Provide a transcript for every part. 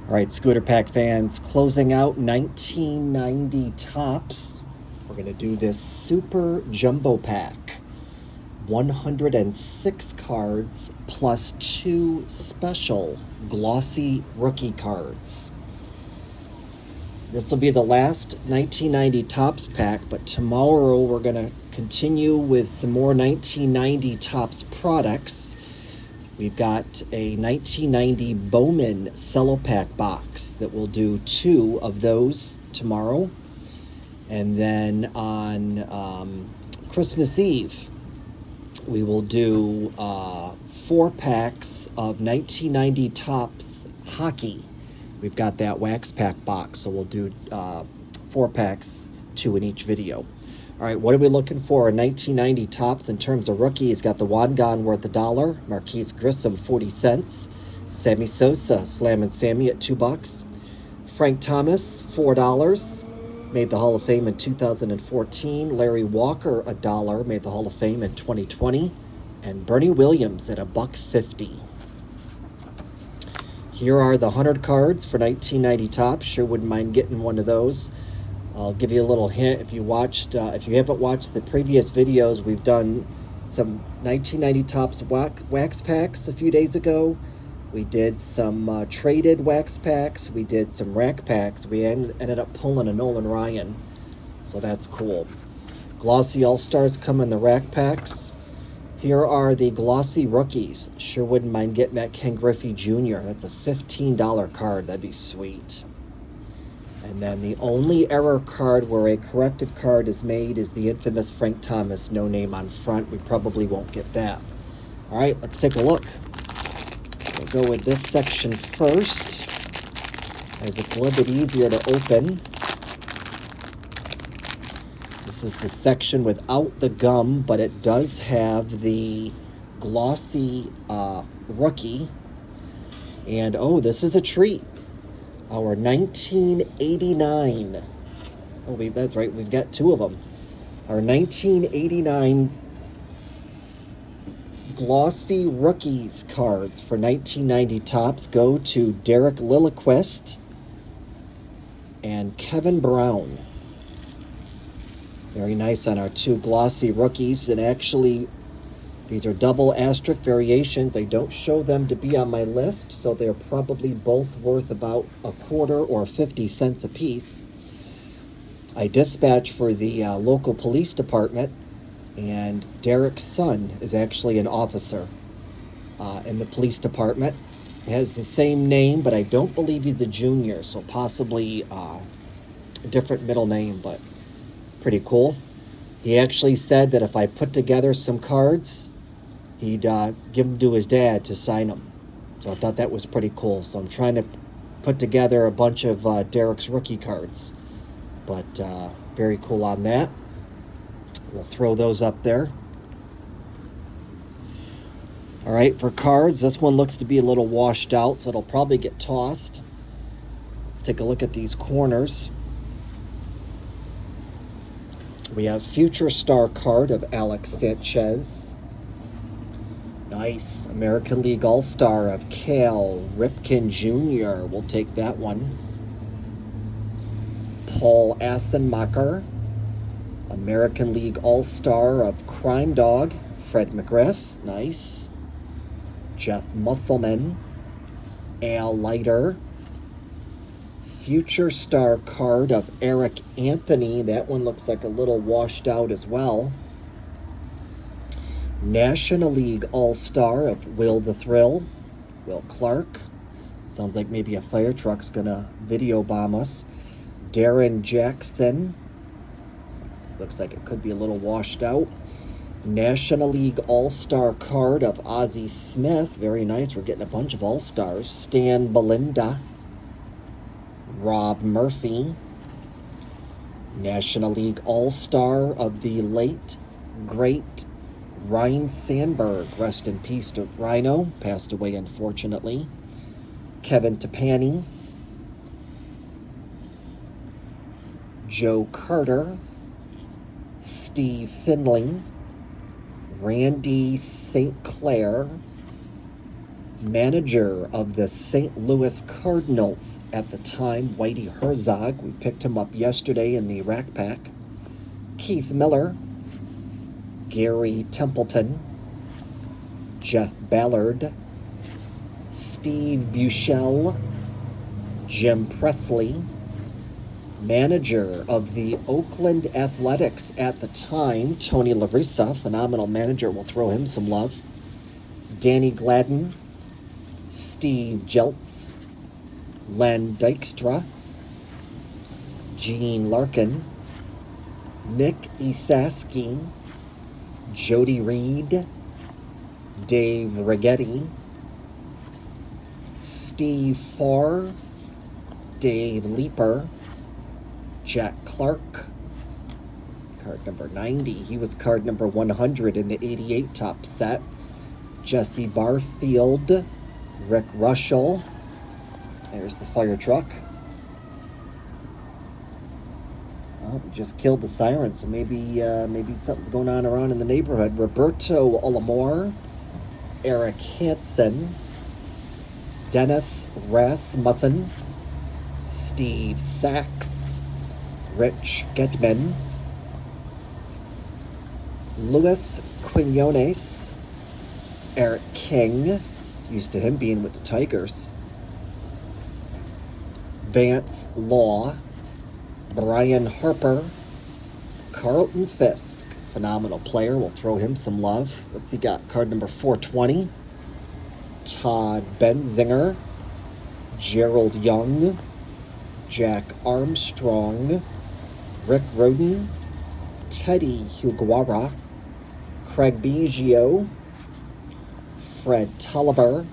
All right, Scooter Pack fans, closing out 1990 Topps. We're going to do this Super Jumbo Pack. 106 cards plus 2 special glossy rookie cards. This will be the last 1990 Topps pack, but tomorrow we're going to continue with some more 1990 Topps products. We've got a 1990 Bowman Cello Pack box that we'll do 2 of those tomorrow. And then on Christmas Eve, we will do 4 packs of 1990 Topps hockey. We've got that wax pack box, so we'll do 4 packs, 2 in each video. All right, what are we looking for in 1990 Topps in terms of rookies? Got the Wangan worth $1, Marquise Grissom 40 cents, Sammy Sosa Slammin' Sammy at $2, Frank Thomas $4, made the Hall of Fame in 2014, Larry Walker $1, made the Hall of Fame in 2020, and Bernie Williams at $1.50. Here are the 100 cards for 1990 Topps. Sure wouldn't mind getting one of those. I'll give you a little hint. If you haven't watched the previous videos, we've done some 1990 Topps wax packs a few days ago. We did some traded wax packs. We did some rack packs. We ended up pulling a Nolan Ryan, so that's cool. Glossy All-Stars come in the rack packs. Here are the glossy rookies. Sure wouldn't mind getting that Ken Griffey Jr. That's a $15 card. That'd be sweet. And then the only error card where a corrected card is made is the infamous Frank Thomas, no name on front. We probably won't get that. All right, let's take a look. We'll go with this section first, as it's a little bit easier to open. This is the section without the gum, but it does have the glossy rookie. And oh, this is a treat. Our 1989, that's right, we've got 2 of them. Our 1989 glossy rookies cards for 1990 Topps go to Derek Lilliquist and Kevin Brown. Very nice on our 2 glossy rookies, and actually these are double asterisk variations. I don't show them to be on my list, so they're probably both worth about a quarter or 50 cents a piece. I dispatch for the local police department, and Derek's son is actually an officer in the police department. He has the same name, but I don't believe he's a junior, so possibly a different middle name, but pretty cool. He actually said that if I put together some cards, he'd give them to his dad to sign them. So I thought that was pretty cool. So I'm trying to put together a bunch of Derek's rookie cards. But very cool on that. We'll throw those up there. All right, for cards, this one looks to be a little washed out, so it'll probably get tossed. Let's take a look at these corners. We have Future Star card of Alex Sanchez. Nice. American League All-Star of Cal Ripken Jr. We'll take that one. Paul Assenmacher. American League All-Star of Crime Dog, Fred McGriff. Nice. Jeff Musselman. Al Leiter. Future Star card of Eric Anthony. That one looks like a little washed out as well. National League All-Star of Will the Thrill, Will Clark. Sounds like maybe a fire truck's gonna video bomb us. Darren Jackson. Looks like it could be a little washed out. National League All-Star card of Ozzie Smith. Very nice. We're getting a bunch of All-Stars. Stan Belinda. Rob Murphy. National League All-Star of the late, great Ryne Sandberg. Rest in peace to Rhino. Passed away, unfortunately. Kevin Tepani. Joe Carter. Steve Finley. Randy St. Clair. Manager of the St. Louis Cardinals at the time, Whitey Herzog. We picked him up yesterday in the Rack Pack. Keith Miller, Gary Templeton, Jeff Ballard, Steve Buechele, Jim Presley. Manager of the Oakland Athletics at the time, Tony La Russa, phenomenal manager. We'll throw him some love. Danny Gladden, Steve Jeltz, Len Dykstra, Gene Larkin, Nick Esaski, Jody Reed, Dave Righetti, Steve Farr, Dave Leeper, Jack Clark, card number 90. He was card number 100 in the 88 top set. Jesse Barfield, Rick Russell. There's the fire truck. Oh, we just killed the siren, so maybe something's going on around in the neighborhood. Roberto Olamore, Eric Hansen, Dennis Rasmussen, Steve Sachs, Rich Getman, Luis Quinones, Eric King, used to him being with the Tigers, Vance Law, Brian Harper, Carlton Fisk, phenomenal player. We'll throw him some love. What's he got? Card number 420. Todd Benzinger, Gerald Young, Jack Armstrong, Rick Roden, Teddy Huguara, Craig Biggio, Fred Tolliver,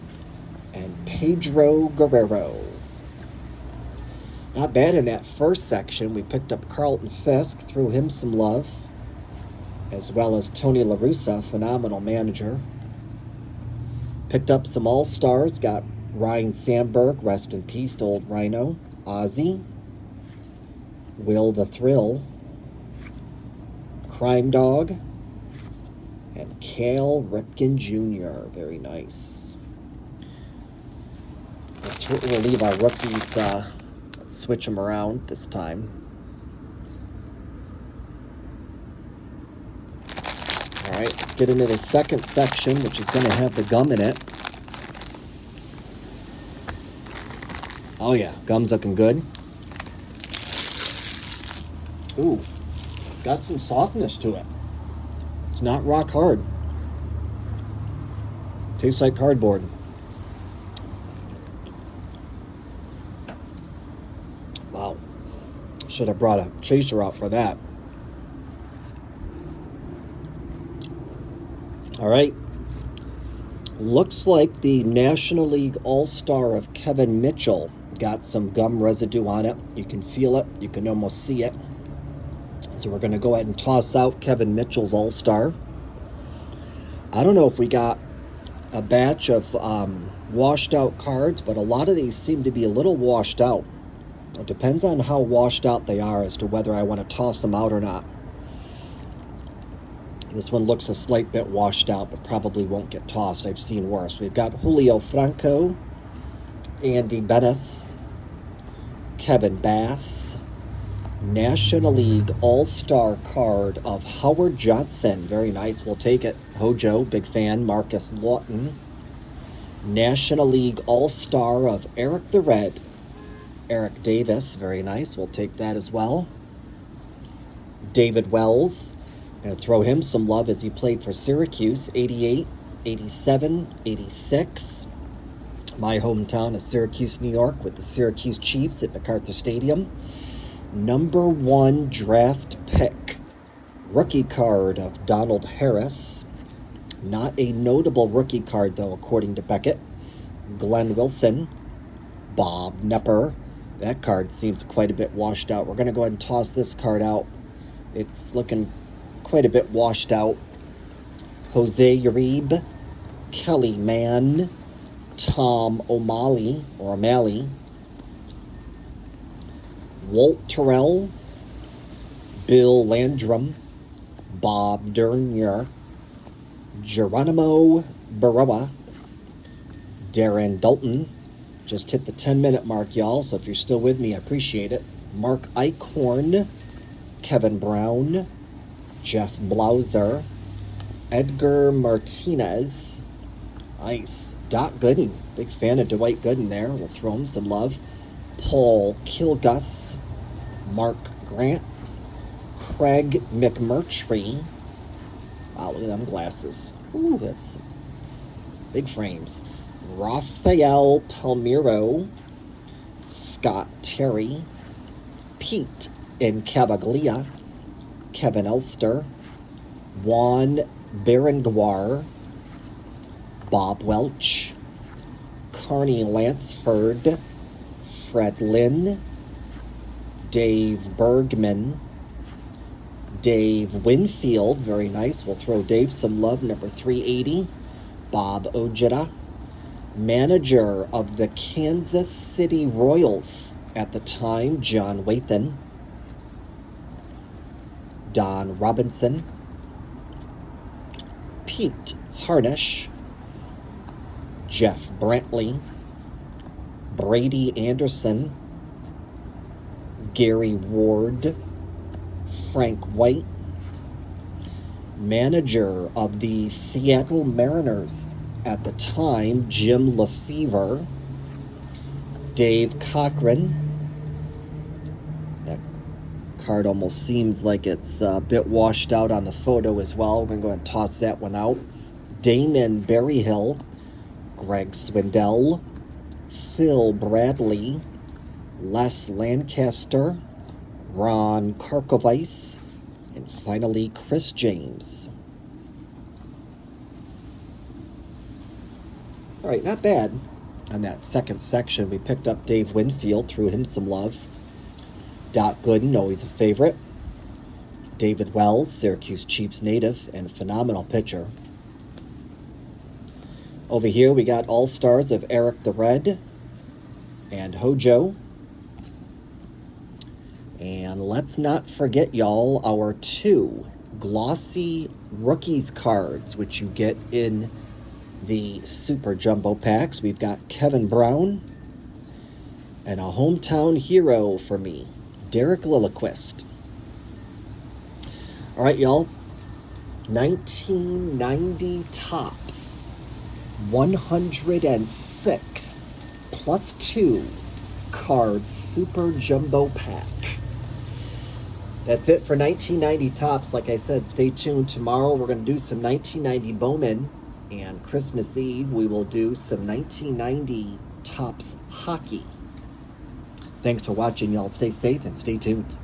and Pedro Guerrero. Not bad in that first section. We picked up Carlton Fisk, threw him some love, as well as Tony La Russa, phenomenal manager. Picked up some All-Stars, got Ryan Sandberg, rest in peace to old Rhino, Ozzy, Will the Thrill, Crime Dog, and Cal Ripken Jr. Very nice. We'll leave our rookies, let's switch them around this time. All right, let's get into the second section, which is going to have the gum in it. Oh yeah, gum's looking good. Ooh, got some softness to it. It's not rock hard. Tastes like cardboard. Wow. Should have brought a chaser out for that. All right. Looks like the National League All-Star of Kevin Mitchell got some gum residue on it. You can feel it. You can almost see it. So we're going to go ahead and toss out Kevin Mitchell's All-Star. I don't know if we got a batch of washed out cards, but a lot of these seem to be a little washed out. It depends on how washed out they are as to whether I want to toss them out or not. This one looks a slight bit washed out, but probably won't get tossed. I've seen worse. We've got Julio Franco, Andy Benes, Kevin Bass, National League All-Star card of Howard Johnson. Very nice. We'll take it. Hojo, big fan. Marcus Lawton. National League All-Star of Eric the Red. Eric Davis. Very nice. We'll take that as well. David Wells. Going to throw him some love as he played for Syracuse. 88, 87, 86. My hometown of Syracuse, New York, with the Syracuse Chiefs at MacArthur Stadium. Number 1 draft pick. Rookie card of Donald Harris. Not a notable rookie card, though, according to Beckett. Glenn Wilson. Bob Nepper. That card seems quite a bit washed out. We're going to go ahead and toss this card out. It's looking quite a bit washed out. Jose Uribe. Kelly Mann. Tom O'Malley, Walt Terrell, Bill Landrum, Bob Dernier, Geronimo Barroa, Darren Dalton just hit the 10-minute mark, y'all. So if you're still with me, I appreciate it. Mark Eichhorn, Kevin Brown, Jeff Blauser, Edgar Martinez. Nice. Doc Gooden. Big fan of Dwight Gooden there. We'll throw him some love. Paul Kilgus, Mark Grant, Craig McMurtry. Wow, look at them glasses. Ooh, that's big frames. Rafael Palmiro, Scott Terry, Pete Incavaglia, Kevin Elster, Juan Berenguer, Bob Welch, Carney Lansford, Fred Lynn, Dave Bergman, Dave Winfield, very nice. We'll throw Dave some love, number 380. Bob Ojeda, manager of the Kansas City Royals at the time, John Wathan. Don Robinson, Pete Harnish, Jeff Brantley, Brady Anderson, Gary Ward, Frank White, manager of the Seattle Mariners at the time, Jim Lefevre, Dave Cochran. That card almost seems like it's a bit washed out on the photo as well. We're going to go ahead and toss that one out. Damon Berryhill, Greg Swindell, Phil Bradley, Les Lancaster, Ron Karkovice, and finally Chris James. All right, not bad. On that second section, we picked up Dave Winfield, threw him some love. Doc Gooden, always a favorite. David Wells, Syracuse Chiefs native and phenomenal pitcher. Over here, we got All-Stars of Eric the Red and Hojo. And let's not forget, y'all, our 2 glossy rookies cards, which you get in the Super Jumbo packs. We've got Kevin Brown and a hometown hero for me, Derek Lilliquist. All right, y'all. 1990 Topps, 106 plus 2 card Super Jumbo pack. That's it for 1990 Topps. Like I said, stay tuned. Tomorrow we're going to do some 1990 Bowman, and Christmas Eve we will do some 1990 Topps hockey. Thanks for watching, y'all. Stay safe and stay tuned.